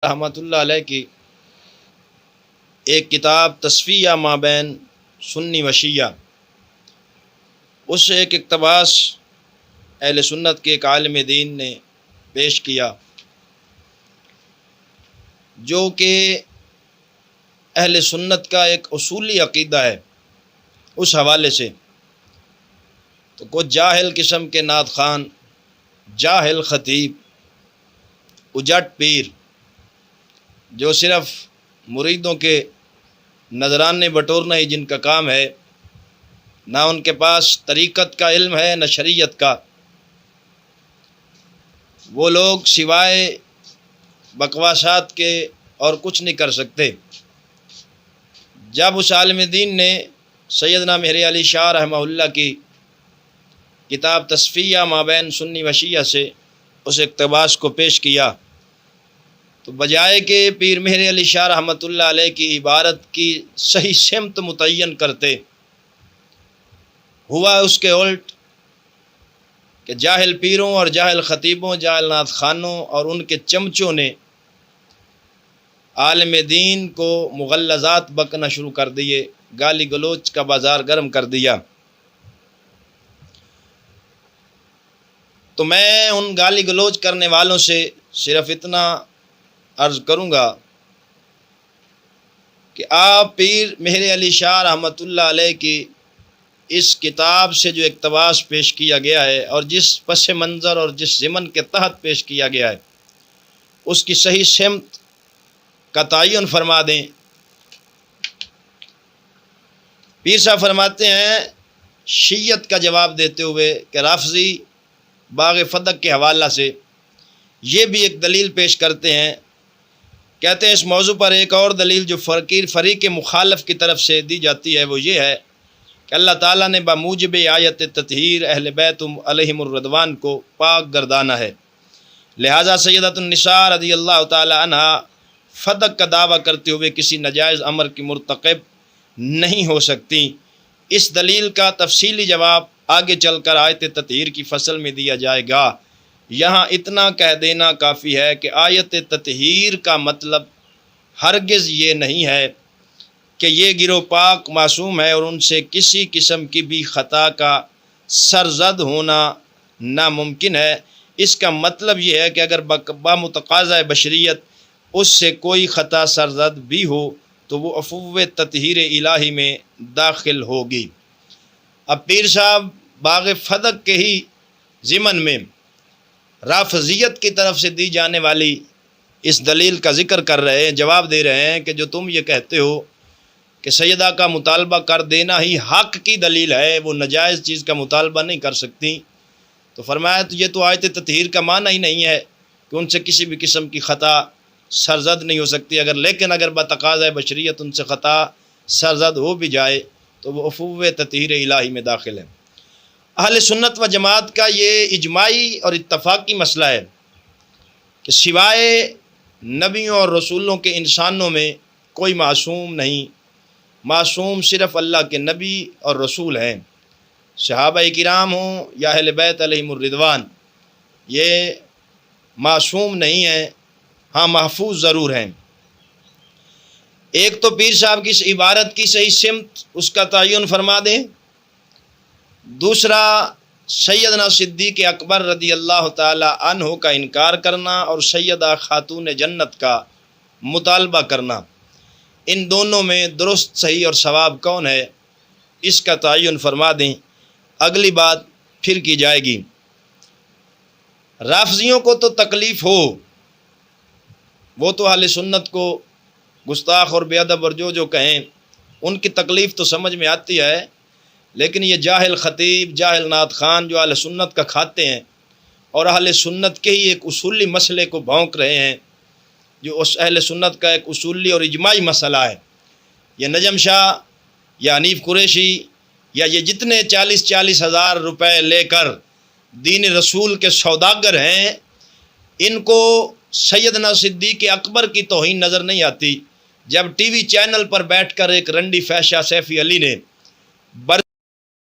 رحمۃ اللہ علیہ کی ایک کتاب تصفیہ مابین سنی و شیعہ، اس سے ایک اقتباس اہل سنت کے ایک عالم دین نے پیش کیا جو کہ اہل سنت کا ایک اصولی عقیدہ ہے۔ اس حوالے سے تو کچھ جاہل قسم کے نعت خوان، جاہل خطیب، اجٹ پیر جو صرف مریدوں کے نذرانے بٹورنا ہی جن کا کام ہے، نہ ان کے پاس طریقت کا علم ہے نہ شریعت کا، وہ لوگ سوائے بکواسات کے اور کچھ نہیں کر سکتے۔ جب اس عالم دین نے سیدنا مہر علی شاہ رحمہ اللہ کی کتاب تصفیہ مابین سنی و شیعہ سے اس اقتباس کو پیش کیا تو بجائے کہ پیر مہر علی شاہ رحمۃ اللہ علیہ کی عبارت کی صحیح سمت متعین کرتے، ہوا اس کے الٹ کہ جاہل پیروں اور جاہل خطیبوں، جاہل نعت خوانوں اور ان کے چمچوں نے عالم دین کو مغلظات بکنا شروع کر دیے، گالی گلوچ کا بازار گرم کر دیا۔ تو میں ان گالی گلوچ کرنے والوں سے صرف اتنا عرض کروں گا کہ آپ پیر مہر علی شاہ رحمۃ اللہ علیہ کی اس کتاب سے جو اقتباس پیش کیا گیا ہے اور جس پس منظر اور جس ضمن کے تحت پیش کیا گیا ہے اس کی صحیح سمت کا تعین فرما دیں۔ پیر صاحب فرماتے ہیں شیعت کا جواب دیتے ہوئے کہ رافضی باغ فدق کے حوالہ سے یہ بھی ایک دلیل پیش کرتے ہیں، کہتے ہیں اس موضوع پر ایک اور دلیل جو فریق مخالف کی طرف سے دی جاتی ہے وہ یہ ہے کہ اللہ تعالیٰ نے بموجب آیت تطہیر اہل بیت علیہم الرضوان کو پاک گردانا ہے، لہٰذا سیدۃ النساء رضی اللہ تعالی عنہ فدق کا دعویٰ کرتے ہوئے کسی ناجائز امر کی مرتکب نہیں ہو سکتی۔ اس دلیل کا تفصیلی جواب آگے چل کر آیت تطہیر کی فصل میں دیا جائے گا، یہاں اتنا کہہ دینا کافی ہے کہ آیت تطہیر کا مطلب ہرگز یہ نہیں ہے کہ یہ گروہ پاک معصوم ہے اور ان سے کسی قسم کی بھی خطا کا سرزد ہونا ناممکن ہے۔ اس کا مطلب یہ ہے کہ اگر بمتقاضۂ بشریت اس سے کوئی خطا سرزد بھی ہو تو وہ عفو تطہیر الہی میں داخل ہوگی۔ اب پیر صاحب باغ فدق کے ہی ضمن میں رافضیت کی طرف سے دی جانے والی اس دلیل کا ذکر کر رہے ہیں، جواب دے رہے ہیں کہ جو تم یہ کہتے ہو کہ سیدہ کا مطالبہ کر دینا ہی حق کی دلیل ہے، وہ ناجائز چیز کا مطالبہ نہیں کر سکتی، تو فرمایا تو یہ تو آیت تطہیر کا معنی ہی نہیں ہے کہ ان سے کسی بھی قسم کی خطا سرزد نہیں ہو سکتی، اگر بتقاضۂ بشریت ان سے خطا سرزد ہو بھی جائے تو وہ عفو تطہیر الہی میں داخل ہے۔ اہل سنت و جماعت کا یہ اجماعی اور اتفاقی مسئلہ ہے کہ سوائے نبیوں اور رسولوں کے انسانوں میں کوئی معصوم نہیں، معصوم صرف اللہ کے نبی اور رسول ہیں، صحابہ کرام ہوں یا اہل بیت علیہم الرضوان، یہ معصوم نہیں ہیں، ہاں محفوظ ضرور ہیں۔ ایک تو پیر صاحب کی اس عبارت کی صحیح سمت اس کا تعین فرما دیں، دوسرا سیدنا صدیق اکبر رضی اللہ تعالی عنہ کا انکار کرنا اور سیدہ خاتون جنت کا مطالبہ کرنا، ان دونوں میں درست صحیح اور صواب کون ہے اس کا تعین فرما دیں، اگلی بات پھر کی جائے گی۔ رافضیوں کو تو تکلیف ہو، وہ تو اہل سنت کو گستاخ اور بے ادب اور جو کہیں ان کی تکلیف تو سمجھ میں آتی ہے، لیکن یہ جاہل خطیب، جاہل نعت خوان جو اہل سنت کا کھاتے ہیں اور اہل سنت کے ہی ایک اصولی مسئلے کو بھونک رہے ہیں جو اس اہل سنت کا ایک اصولی اور اجماعی مسئلہ ہے، یہ نجم شاہ یا حنیف قریشی یا یہ جتنے 40 ہزار روپے لے کر دین رسول کے سوداگر ہیں، ان کو سیدنا صدیق اکبر کی توہین نظر نہیں آتی جب ٹی وی چینل پر بیٹھ کر ایک رنڈی فحشہ سیفی علی نے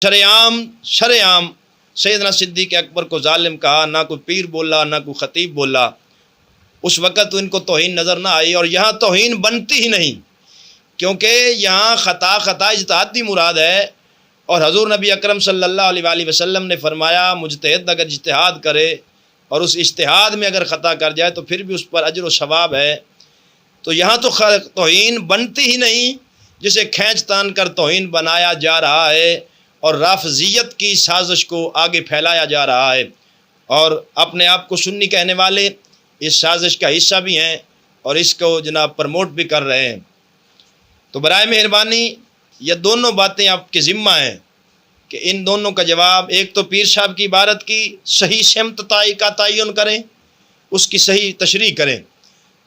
شرعام سیدنا صدیق اکبر کو ظالم کہا، نہ کوئی پیر بولا نہ کوئی خطیب بولا، اس وقت تو ان کو توہین نظر نہ آئی، اور یہاں توہین بنتی ہی نہیں، کیونکہ یہاں خطا اجتہادی مراد ہے، اور حضور نبی اکرم صلی اللہ علیہ وآلہ وسلم نے فرمایا مجتہد اگر اجتہاد کرے اور اس اجتہاد میں اگر خطا کر جائے تو پھر بھی اس پر اجر و ثواب ہے۔ تو یہاں تو توہین بنتی ہی نہیں، جسے کھینچ تان کر توہین بنایا جا رہا ہے اور رافضیت کی سازش کو آگے پھیلایا جا رہا ہے، اور اپنے آپ کو سنی کہنے والے اس سازش کا حصہ بھی ہیں اور اس کو جناب پرموٹ بھی کر رہے ہیں۔ تو برائے مہربانی یہ دونوں باتیں آپ کے ذمہ ہیں کہ ان دونوں کا جواب، ایک تو پیر صاحب کی عبارت کی صحیح سمت کا تعین کریں، اس کی صحیح تشریح کریں،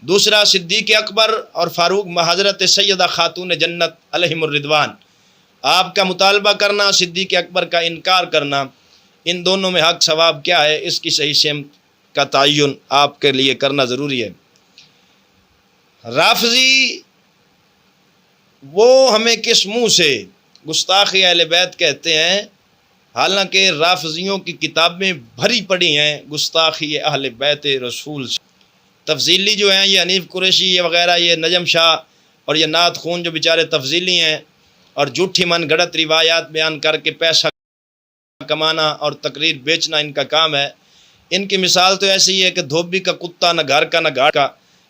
دوسرا صدیق اکبر اور فاروق حضرت سیدہ خاتون جنت علیہم الرضوان، آپ کا مطالبہ کرنا، صدیق اکبر کا انکار کرنا، ان دونوں میں حق ثواب کیا ہے، اس کی صحیح سمت کا تعین آپ کے لیے کرنا ضروری ہے۔ رافضی وہ ہمیں کس منہ سے گستاخی اہل بیت کہتے ہیں، حالانکہ رافضیوں کی کتابیں بھری پڑی ہیں گستاخی اہل بیت رسول سے۔ تفضیلی جو ہیں یہ حنیف قریشی یہ وغیرہ، یہ نجم شاہ اور یہ نعت خون جو بیچارے تفضیلی ہیں اور جھوٹی من گھڑت روایات بیان کر کے پیسہ کمانا اور تقریر بیچنا ان کا کام ہے۔ ان کی مثال تو ایسی ہے کہ دھوبی کا کتا نہ گھر کا نہ گھاٹ کا،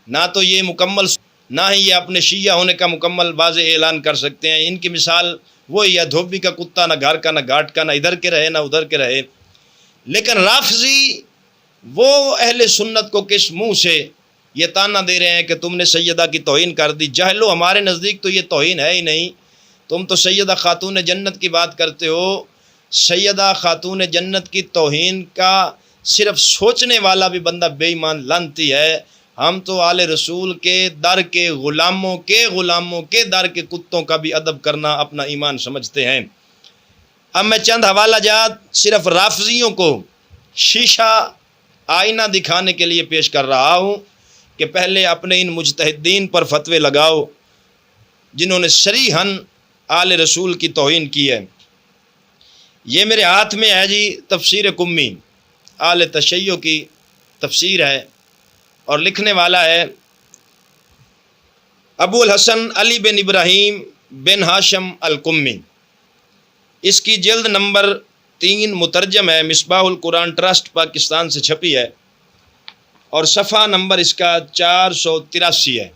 نہ تو یہ مکمل نہ ہی یہ اپنے شیعہ ہونے کا مکمل واضح اعلان کر سکتے ہیں۔ ان کی مثال وہی ہے، دھوبی کا کتا نہ گھر کا نہ گھاٹ کا، نہ ادھر کے رہے نہ ادھر کے رہے۔ لیکن رافضی وہ اہل سنت کو کس منہ سے یہ تانا دے رہے ہیں کہ تم نے سیدہ کی توہین کر دی؟ جاہلو، ہمارے نزدیک تو یہ توہین ہے ہی نہیں، تم تو سیدہ خاتون جنت کی بات کرتے ہو۔ سیدہ خاتون جنت کی توہین کا صرف سوچنے والا بھی بندہ بے ایمان لانتی ہے۔ ہم تو آل رسول کے در کے غلاموں کے در کے کتوں کا بھی ادب کرنا اپنا ایمان سمجھتے ہیں۔ اب میں چند حوالہ جات صرف رافضیوں کو شیشہ آئینہ دکھانے کے لیے پیش کر رہا ہوں کہ پہلے اپنے ان مجتہدین پر فتوے لگاؤ جنہوں نے صریحاً آل رسول کی توہین کی ہے۔ یہ میرے ہاتھ میں ہے جی تفسیر کمی، آل تشیع کی تفسیر ہے، اور لکھنے والا ہے ابو الحسن علی بن ابراہیم بن ہاشم القمی۔ اس کی جلد نمبر 3 مترجم ہے، مصباح القرآن ٹرسٹ پاکستان سے چھپی ہے، اور صفحہ نمبر اس کا 483 ہے۔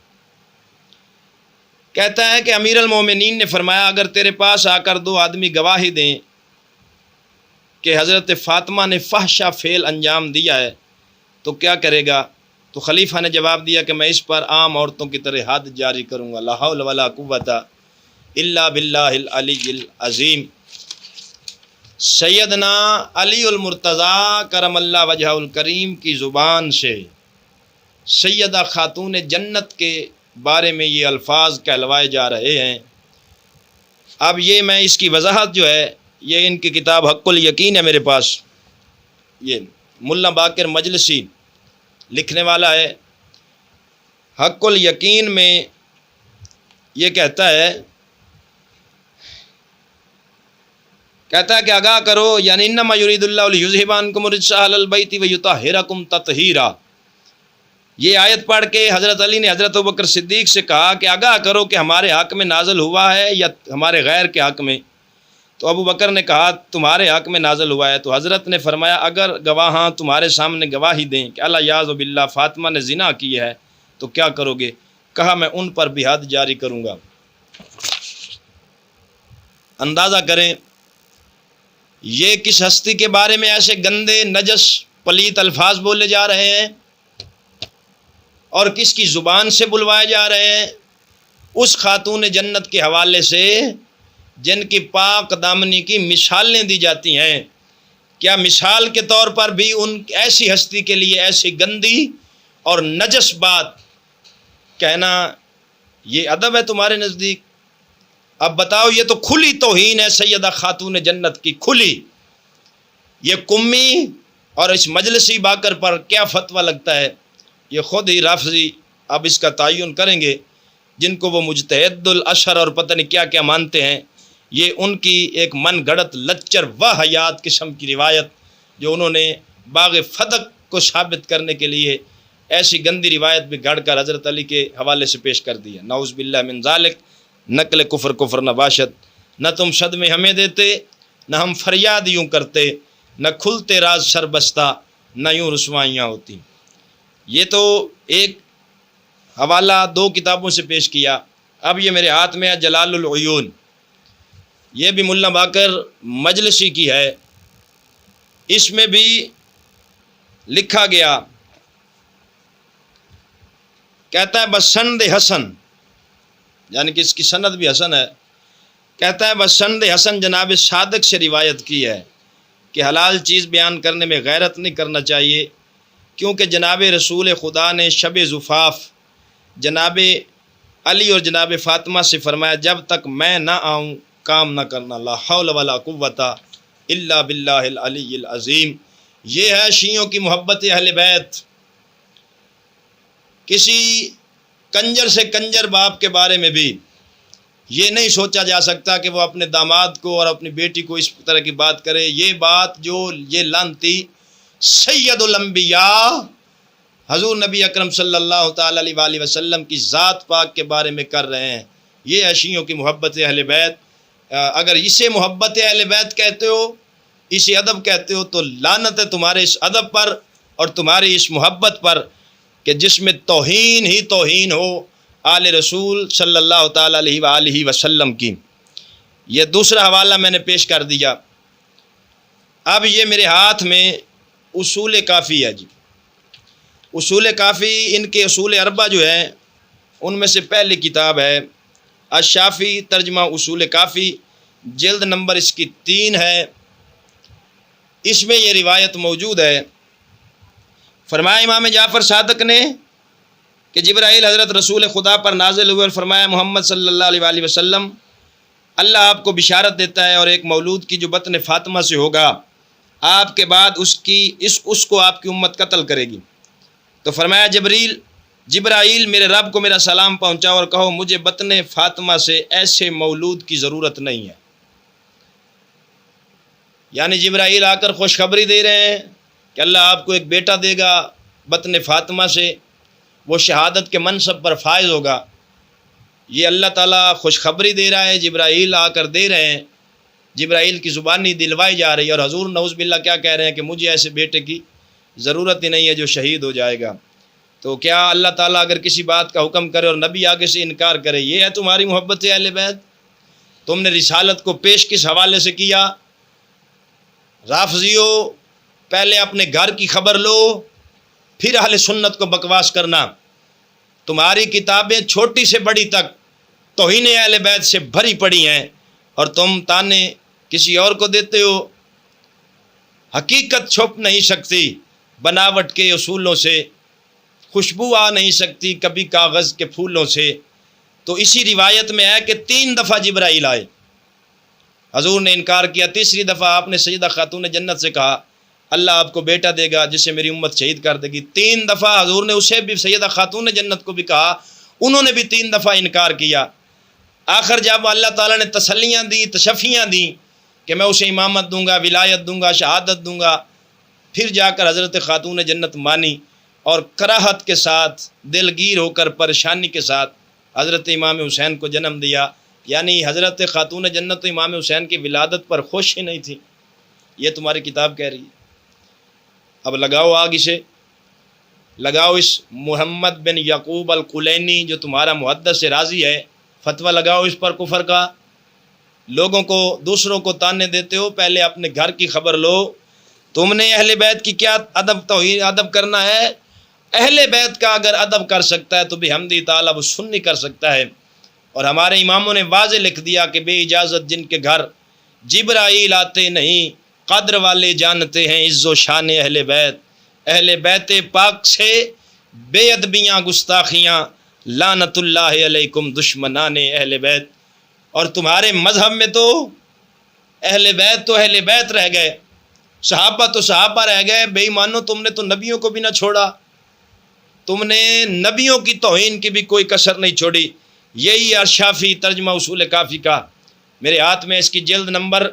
کہتا ہے کہ امیر المومنین نے فرمایا اگر تیرے پاس آ کر 2 آدمی گواہی دیں کہ حضرت فاطمہ نے فحشہ فعل انجام دیا ہے تو کیا کرے گا؟ تو خلیفہ نے جواب دیا کہ میں اس پر عام عورتوں کی طرح حد جاری کروں گا، لا حول ولا قوت الا باللہ العلی العظیم۔ سیدنا علی المرتضیٰ کرم اللہ وجہہ الکریم کی زبان سے سیدہ خاتون جنت کے بارے میں یہ الفاظ کہلوائے جا رہے ہیں۔ اب یہ میں اس کی وضاحت جو ہے، یہ ان کی کتاب حق الیقین ہے میرے پاس، یہ ملا باقر مجلسی لکھنے والا ہے۔ حق الیقین میں یہ کہتا ہے کہ آگاہ کرو، یعنی انما یرید اللہ لیذھب عنکم الرجس اہل البیت ویطہرکم تطہیرا۔ یہ آیت پڑھ کے حضرت علی نے حضرت ابوبکر صدیق سے کہا کہ آگاہ کرو کہ ہمارے حق میں نازل ہوا ہے یا ہمارے غیر کے حق میں؟ تو ابو بکر نے کہا تمہارے حق میں نازل ہوا ہے۔ تو حضرت نے فرمایا اگر گواہاں تمہارے سامنے گواہی دیں کہ اللہ یاذ باللہ فاطمہ نے زنا کی ہے تو کیا کرو گے؟ کہا میں ان پر بھی حد جاری کروں گا۔ اندازہ کریں یہ کس ہستی کے بارے میں ایسے گندے نجس پلیت الفاظ بولے جا رہے ہیں اور کس کی زبان سے بلوائے جا رہے ہیں؟ اس خاتون جنت کے حوالے سے جن کی پاک دامنی کی مثالیں دی جاتی ہیں۔ کیا مثال کے طور پر بھی ان ایسی ہستی کے لیے ایسی گندی اور نجس بات کہنا یہ ادب ہے تمہارے نزدیک؟ اب بتاؤ، یہ تو کھلی توہین ہے سیدہ خاتون جنت کی، کھلی۔ یہ کمی اور اس مجلسی باقر پر کیا فتویٰ لگتا ہے یہ خود ہی رافضی اب اس کا تعین کریں گے، جن کو وہ مجتہد الاشہر اور پتہ نہیں کیا کیا مانتے ہیں۔ یہ ان کی ایک من گھڑت لچر و حیات قسم کی روایت جو انہوں نے باغ فدق کو ثابت کرنے کے لیے ایسی گندی روایت بھی گھڑ کر حضرت علی کے حوالے سے پیش کر دی ہے۔ نعوذ باللہ من ذالک، نقل کفر نہ باشد۔ نہ تم صدمے ہمیں دیتے، نہ ہم فریاد یوں کرتے، نہ کھلتے راز سر بستہ، نہ یوں رسوائیاں ہوتی۔ یہ تو ایک حوالہ 2 کتابوں سے پیش کیا۔ اب یہ میرے ہاتھ میں ہے جلال العیون، یہ بھی ملا باقر مجلسی کی ہے۔ اس میں بھی لکھا گیا، کہتا ہے بسند حسن، یعنی کہ اس کی سند بھی حسن ہے، کہتا ہے بسند حسن جناب صادق سے روایت کی ہے کہ حلال چیز بیان کرنے میں غیرت نہیں کرنا چاہیے، کیونکہ جناب رسول خدا نے شب زفاف جناب علی اور جناب فاطمہ سے فرمایا جب تک میں نہ آؤں کام نہ کرنا، لا حول ولا قوت الا باللہ العلی العظیم۔ یہ ہے شیعوں کی محبت اہل بیت۔ کسی کنجر سے کنجر باپ کے بارے میں بھی یہ نہیں سوچا جا سکتا کہ وہ اپنے داماد کو اور اپنی بیٹی کو اس طرح کی بات کرے۔ یہ بات جو یہ لعنتی سید الانبیاء حضور نبی اکرم صلی اللہ تعالی علیہ وآلہ وسلم کی ذات پاک کے بارے میں کر رہے ہیں، یہ ہے شیعوں کی محبت اہل بیت۔ اگر اسے محبت اہل بیت کہتے ہو، اسے ادب کہتے ہو، تو لعنت ہے تمہارے اس ادب پر اور تمہاری اس محبت پر کہ جس میں توہین ہی توہین ہو آل رسول صلی اللہ تعالی علیہ وآلہ وسلم کی۔ یہ دوسرا حوالہ میں نے پیش کر دیا۔ اب یہ میرے ہاتھ میں اصول کافی ہے جی۔ اصول کافی، ان کے اصول اربع جو ہیں ان میں سے پہلی کتاب ہے الشافی ترجمہ اصول کافی، جلد نمبر اس کی 3 ہے۔ اس میں یہ روایت موجود ہے، فرمایا امام جعفر صادق نے کہ جبرائیل حضرت رسول خدا پر نازل ہوئے اور فرمایا محمد صلی اللہ علیہ وآلہ وسلم اللہ آپ کو بشارت دیتا ہے اور ایک مولود کی جو بطن فاطمہ سے ہوگا آپ کے بعد اس کو آپ کی امت قتل کرے گی۔ تو فرمایا جبرائیل میرے رب کو میرا سلام پہنچاؤ اور کہو مجھے بطن فاطمہ سے ایسے مولود کی ضرورت نہیں ہے۔ یعنی جبرائیل آ کر خوشخبری دے رہے ہیں کہ اللہ آپ کو ایک بیٹا دے گا بطن فاطمہ سے، وہ شہادت کے منصب پر فائز ہوگا۔ یہ اللہ تعالیٰ خوشخبری دے رہا ہے، جبرائیل آ کر دے رہے ہیں، جبرائیل کی زبانی دلوائی جا رہی ہے، اور حضور نعوذ باللہ کیا کہہ رہے ہیں کہ مجھے ایسے بیٹے کی ضرورت ہی نہیں ہے جو شہید ہو جائے گا۔ تو کیا اللہ تعالیٰ اگر کسی بات کا حکم کرے اور نبی آگے سے انکار کرے، یہ ہے تمہاری محبت اہل بیت؟ تم نے رسالت کو پیش کس حوالے سے کیا؟ رافضیو، پہلے اپنے گھر کی خبر لو، پھر اہل سنت کو بکواس کرنا۔ تمہاری کتابیں چھوٹی سے بڑی تک توہین اہل بیت سے بھری پڑی ہیں اور تم تانے کسی اور کو دیتے ہو۔ حقیقت چھپ نہیں سکتی بناوٹ کے اصولوں سے، خوشبو آ نہیں سکتی کبھی کاغذ کے پھولوں سے۔ تو اسی روایت میں ہے کہ 3 دفعہ جبرائیل آئے، حضور نے انکار کیا۔ تیسری دفعہ آپ نے سیدہ خاتون جنت سے کہا اللہ آپ کو بیٹا دے گا جسے میری امت شہید کر دے گی۔ 3 دفعہ حضور نے اسے بھی، سیدہ خاتون جنت کو بھی کہا، انہوں نے بھی 3 دفعہ انکار کیا۔ آخر جب اللہ تعالیٰ نے تسلیاں دی، تشفیاں دیں کہ میں اسے امامت دوں گا، ولایت دوں گا، شہادت دوں گا، پھر جا کر حضرت خاتون جنت مانی اور کراہت کے ساتھ، دلگیر ہو کر، پریشانی کے ساتھ حضرت امام حسین کو جنم دیا۔ یعنی حضرت خاتون جنت تو امام حسین کی ولادت پر خوش ہی نہیں تھی۔ یہ تمہاری کتاب کہہ رہی ہے۔ اب لگاؤ آگ اسے، لگاؤ اس محمد بن یعقوب القلینی جو تمہارا محدث سے راضی ہے، فتویٰ لگاؤ اس پر کفر کا۔ لوگوں کو، دوسروں کو تانے دیتے ہو، پہلے اپنے گھر کی خبر لو۔ تم نے اہل بیت کی کیا ادب کرنا ہے؟ اہل بیت کا اگر ادب کر سکتا ہے تو بحمدہ تعالیٰ وہ سنی کر سکتا ہے۔ اور ہمارے اماموں نے واضح لکھ دیا کہ بے اجازت جن کے گھر جبرائیل آتے نہیں، قدر والے جانتے ہیں عز و شان اہل بیت۔ اہل بیت پاک سے بے ادبیاں، گستاخیاں، لعنت اللہ علیکم دشمنان اہل بیت۔ اور تمہارے مذہب میں تو اہل بیت رہ گئے، صحابہ تو صحابہ رہ گئے۔ بے ایمانو، تم نے تو نبیوں کو بھی نہ چھوڑا، تم نے نبیوں کی توہین کی بھی کوئی کسر نہیں چھوڑی۔ یہی الشافی ترجمہ اصول کافی کا میرے ہاتھ میں اس کی جلد نمبر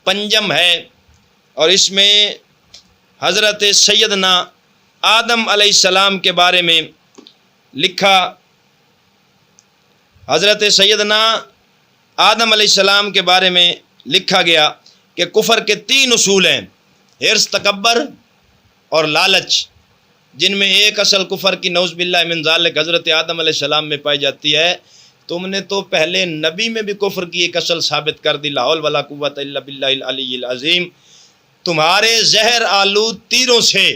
5 ہے، اور اس میں حضرت سیدنا آدم علیہ السلام کے بارے میں لکھا، حضرت سیدنا آدم علیہ السلام کے بارے میں لکھا گیا کہ کفر کے 3 اصول ہیں، حرص، تکبر اور لالچ، جن میں ایک اصل کفر کی نعوذ باللہ من ذالک حضرت آدم علیہ السلام میں پائی جاتی ہے۔ تم نے تو پہلے نبی میں بھی کفر کی ایک اصل ثابت کر دی، لا حول ولا قوت الا باللہ العلی العظیم۔ تمہارے زہر آلود تیروں سے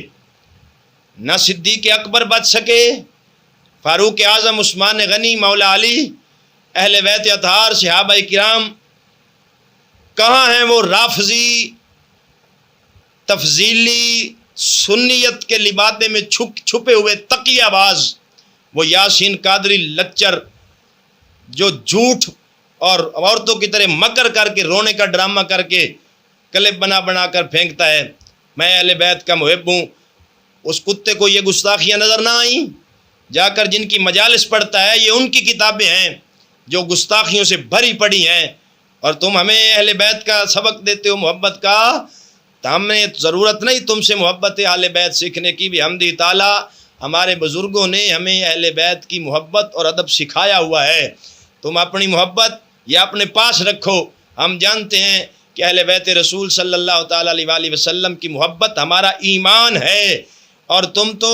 نہ صدیق اکبر بچ سکے، فاروق اعظم، عثمان غنی، مولا علی، اہل بیت اطہار، صحابہ کرام، کہاں ہیں وہ رافضی تفضیلی سنیت کے لبادے میں چھپے ہوئے تقیہ باز، وہ یاسین قادری لچر جو جھوٹ اور عورتوں کی طرح مکر کر کے رونے کا ڈرامہ کر کے کلپ بنا کر پھینکتا ہے میں اہل بیت کا محب ہوں۔ اس کتے کو یہ گستاخیاں نظر نہ آئیں؟ جا کر جن کی مجالس پڑھتا ہے، یہ ان کی کتابیں ہیں جو گستاخیوں سے بھری پڑی ہیں، اور تم ہمیں اہل بیت کا سبق دیتے ہو محبت کا۔ تو ہمیں ضرورت نہیں تم سے محبت اہل بیت سیکھنے کی، بھی حمدی تعالیٰ ہمارے بزرگوں نے ہمیں اہل بیت کی محبت اور ادب سکھایا ہوا ہے۔ تم اپنی محبت یہ اپنے پاس رکھو۔ ہم جانتے ہیں کہ اہل بیت رسول صلی اللہ تعالیٰ علیہ وآلہ وسلم کی محبت ہمارا ایمان ہے، اور تم تو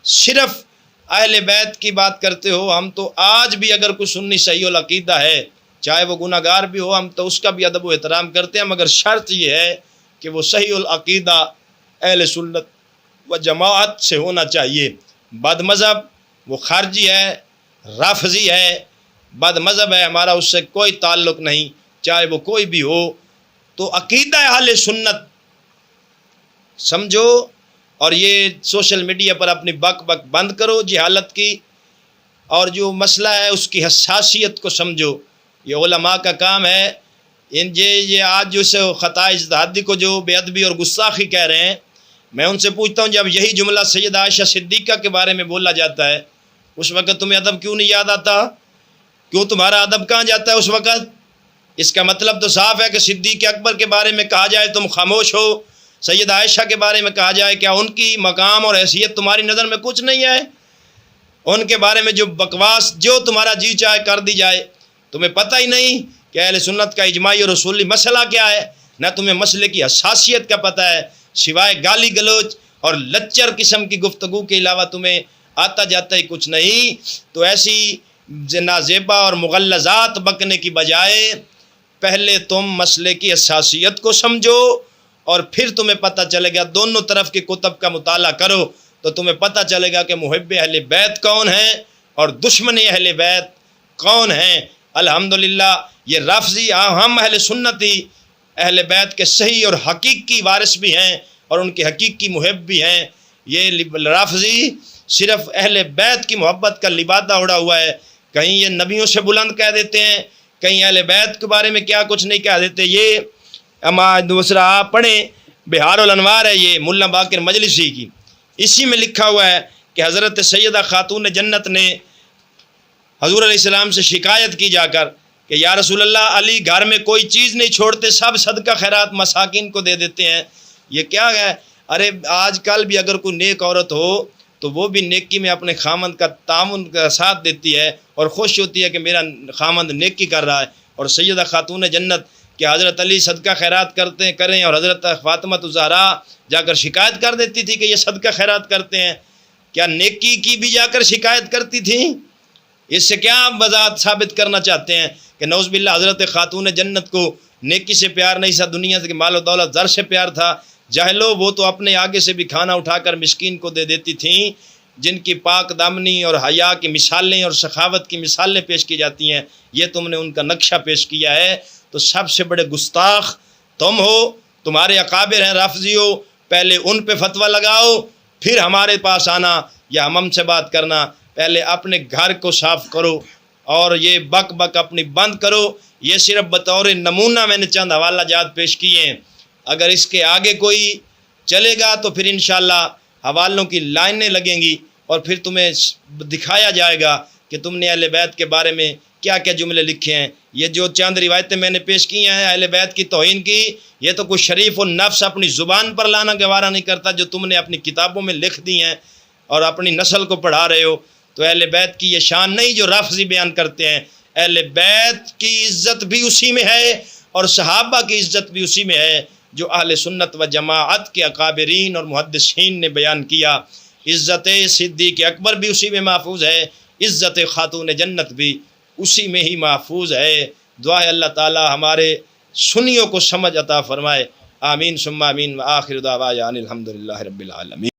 صرف اہل بیت کی بات کرتے ہو۔ ہم تو آج بھی اگر کوئی سنی صحیح العقیدہ ہے، چاہے وہ گناہ گار بھی ہو، ہم تو اس کا بھی ادب و احترام کرتے ہیں، مگر شرط یہ ہے کہ وہ صحیح العقیدہ اہل سنت و جماعت سے ہونا چاہیے۔ بد مذہب وہ خارجی ہے، رافضی ہے، بد مذہب ہے، ہمارا اس سے کوئی تعلق نہیں، چاہے وہ کوئی بھی ہو۔ تو عقیدہ اہل سنت سمجھو، اور یہ سوشل میڈیا پر اپنی بک بند کرو جہالت کی، اور جو مسئلہ ہے اس کی حساسیت کو سمجھو۔ یہ علماء کا کام ہے۔ یہ آج جو سے خطا اجتہادی کو جو بے ادبی اور گستاخی کہہ رہے ہیں، میں ان سے پوچھتا ہوں جب یہی جملہ سیدہ عائشہ صدیقہ کے بارے میں بولا جاتا ہے، اس وقت تمہیں ادب کیوں نہیں یاد آتا؟ کیوں تمہارا ادب کہاں جاتا ہے اس وقت؟ اس کا مطلب تو صاف ہے کہ صدیق اکبر کے بارے میں کہا جائے تم خاموش ہو، سیدہ عائشہ کے بارے میں کہا جائے کیا ان کی مقام اور حیثیت تمہاری نظر میں کچھ نہیں ہے؟ ان کے بارے میں جو بکواس جو تمہارا جی چاہے کر دی جائے، تمہیں پتہ ہی نہیں کہ اہل سنت کا اجماعی اور اصولی مسئلہ کیا ہے، نہ تمہیں مسئلے کی حساسیت کا پتہ ہے، سوائے گالی گلوچ اور لچر قسم کی گفتگو کے علاوہ تمہیں آتا جاتا ہی کچھ نہیں۔ تو ایسی نازیبا اور مغلظات بکنے کی بجائے پہلے تم مسئلے کی حساسیت کو سمجھو، اور پھر تمہیں پتہ چلے گا، دونوں طرف کے کتب کا مطالعہ کرو تو تمہیں پتہ چلے گا کہ محب اہل بیت کون ہیں اور دشمن اہل بیت کون ہیں۔ الحمدللہ یہ رافضی، ہم اہل سنتی اہل بیت کے صحیح اور حقیقی وارث بھی ہیں اور ان کے حقیقی محب بھی ہیں۔ یہ رافضی صرف اہل بیت کی محبت کا لبادہ اڑا ہوا ہے، کہیں یہ نبیوں سے بلند کہہ دیتے ہیں، کہیں اہل بیت کے بارے میں کیا کچھ نہیں کہہ دیتے۔ یہ دوسرا آپ پڑھیں، بہار الانوار ہے یہ ملا باقر مجلسی کی، اسی میں لکھا ہوا ہے کہ حضرت سیدہ خاتون جنت نے حضور علیہ السلام سے شکایت کی جا کر کہ یا رسول اللہ، علی گھر میں کوئی چیز نہیں چھوڑتے، سب صدقہ خیرات مساکین کو دے دیتے ہیں، یہ کیا ہے؟ ارے آج کل بھی اگر کوئی نیک عورت ہو تو وہ بھی نیکی میں اپنے خامند کا تعاون کا ساتھ دیتی ہے اور خوش ہوتی ہے کہ میرا خامند نیکی کر رہا ہے۔ اور سیدہ خاتون جنت کہ حضرت علی صدقہ خیرات کریں، اور حضرت فاطمہ الزہرا جا کر شکایت کر دیتی تھی کہ یہ صدقہ خیرات کرتے ہیں، کیا نیکی کی بھی جا کر شکایت کرتی تھیں؟ اس سے کیا وضاحت ثابت کرنا چاہتے ہیں کہ نعوذ باللہ حضرت خاتون جنت کو نیکی سے پیار نہیں تھا، دنیا سے مال و دولت زر سے پیار تھا؟ جاہلو، وہ تو اپنے آگے سے بھی کھانا اٹھا کر مسکین کو دے دیتی تھیں، جن کی پاک دامنی اور حیا کی مثالیں اور سخاوت کی مثالیں پیش کی جاتی ہیں، یہ تم نے ان کا نقشہ پیش کیا ہے۔ تو سب سے بڑے گستاخ تم ہو، تمہارے اکابر ہیں رافضی ہو، پہلے ان پہ فتویٰ لگاؤ پھر ہمارے پاس آنا یا ہم سے بات کرنا۔ پہلے اپنے گھر کو صاف کرو اور یہ بک اپنی بند کرو۔ یہ صرف بطور نمونہ میں نے چند حوالہ جات پیش کیے ہیں، اگر اس کے آگے کوئی چلے گا تو پھر انشاءاللہ حوالوں کی لائنیں لگیں گی اور پھر تمہیں دکھایا جائے گا کہ تم نے اہل بیت کے بارے میں کیا کیا جملے لکھے ہیں. یہ جو چند روایتیں میں نے پیش کی ہیں اہل بیت کی توہین کی، یہ تو کوئی شریف و نفس اپنی زبان پر لانا گوارا نہیں کرتا، جو تم نے اپنی کتابوں میں لکھ دی ہیں اور اپنی نسل کو پڑھا رہے ہو. تو اہل بیت کی یہ شان نہیں جو رافضی بیان کرتے ہیں. اہل بیت کی عزت بھی اسی میں ہے اور صحابہ کی عزت بھی اسی میں ہے جو اہل سنت و جماعت کے اکابرین اور محدثین نے بیان کیا. عزت صدیق اکبر بھی اسی میں محفوظ ہے، عزت خاتون جنت بھی اسی میں ہی محفوظ ہے. دعا ہے اللہ تعالی ہمارے سنیوں کو سمجھ عطا فرمائے. آمین ثم آمین. وآخر دعوانا الحمدللہ رب العالمین.